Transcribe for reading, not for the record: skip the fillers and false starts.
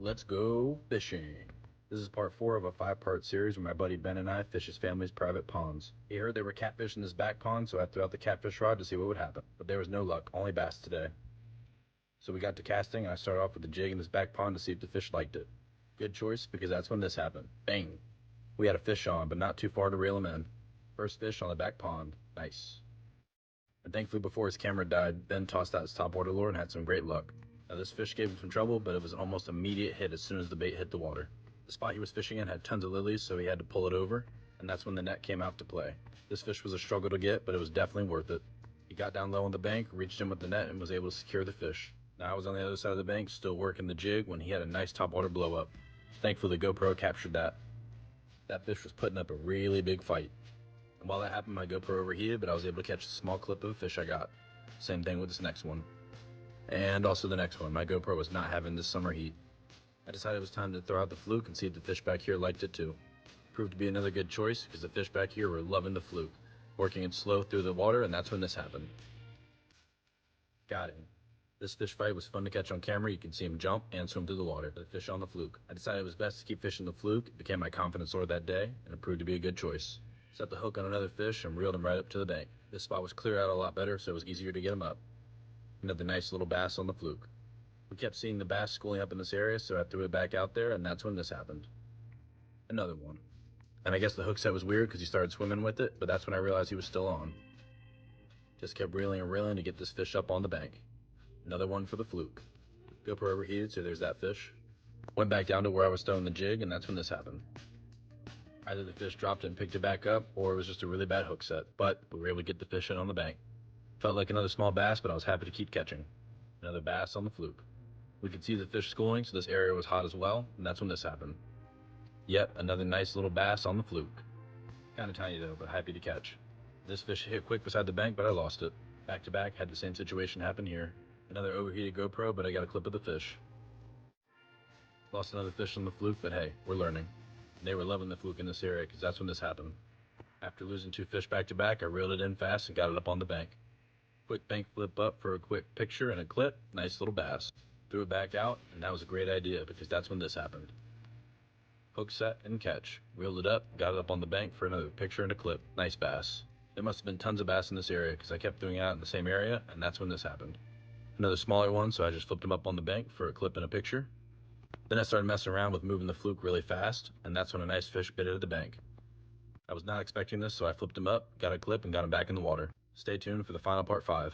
Let's go fishing. This is part 4 of a 5-part series where my buddy Ben and I fish his family's private ponds. He heard there were catfish in his back pond, so I threw out the catfish rod to see what would happen. But there was no luck, only bass today. So we got to casting, and I started off with the jig in this back pond to see if the fish liked it. Good choice, because that's when this happened. Bang! We had a fish on, but not too far to reel him in. First fish on the back pond. Nice. And thankfully before his camera died, Ben tossed out his topwater lure and had some great luck. Now this fish gave him some trouble, but it was an almost immediate hit as soon as the bait hit the water. The spot he was fishing in had tons of lilies, so he had to pull it over, and that's when the net came out to play. This fish was a struggle to get, but it was definitely worth it. He got down low on the bank, reached in with the net, and was able to secure the fish. Now I was on the other side of the bank, still working the jig, when he had a nice topwater blow up. Thankfully the GoPro captured that. That fish was putting up a really big fight. And while that happened, my GoPro overheated, but I was able to catch a small clip of a fish I got. Same thing with this next one. And also the next one. My GoPro was not having this summer heat. I decided it was time to throw out the fluke and see if the fish back here liked it too. Proved to be another good choice because the fish back here were loving the fluke, working it slow through the water, and that's when this happened. Got him. This fish fight was fun to catch on camera. You can see him jump and swim through the water. The fish on the fluke. I decided it was best to keep fishing the fluke. It became my confidence lure that day, and it proved to be a good choice. Set the hook on another fish and reeled him right up to the bank. This spot was cleared out a lot better, so it was easier to get him up. Another nice little bass on the fluke. We kept seeing the bass schooling up in this area, so I threw it back out there, and that's when this happened. Another one. And I guess the hook set was weird because he started swimming with it, but that's when I realized he was still on. Just kept reeling and reeling to get this fish up on the bank. Another one for the fluke. GoPro overheated, so there's that fish. Went back down to where I was throwing the jig, and that's when this happened. Either the fish dropped it and picked it back up, or it was just a really bad hook set, but we were able to get the fish in on the bank. Felt like another small bass, but I was happy to keep catching. Another bass on the fluke. We could see the fish schooling, so this area was hot as well, and that's when this happened. Yet, another nice little bass on the fluke. Kinda tiny though, but happy to catch. This fish hit quick beside the bank, but I lost it. Back to back, had the same situation happen here. Another overheated GoPro, but I got a clip of the fish. Lost another fish on the fluke, but hey, we're learning. And they were loving the fluke in this area, because that's when this happened. After losing 2 fish back to back, I reeled it in fast and got it up on the bank. Quick bank flip up for a quick picture and a clip. Nice little bass. Threw it back out, and that was a great idea, because that's when this happened. Hook set and catch. Reeled it up, got it up on the bank for another picture and a clip. Nice bass. There must have been tons of bass in this area, because I kept throwing it out in the same area, and that's when this happened. Another smaller one, so I just flipped him up on the bank for a clip and a picture. Then I started messing around with moving the fluke really fast, and that's when a nice fish bit it at the bank. I was not expecting this, so I flipped him up, got a clip, and got him back in the water. Stay tuned for the final part 5.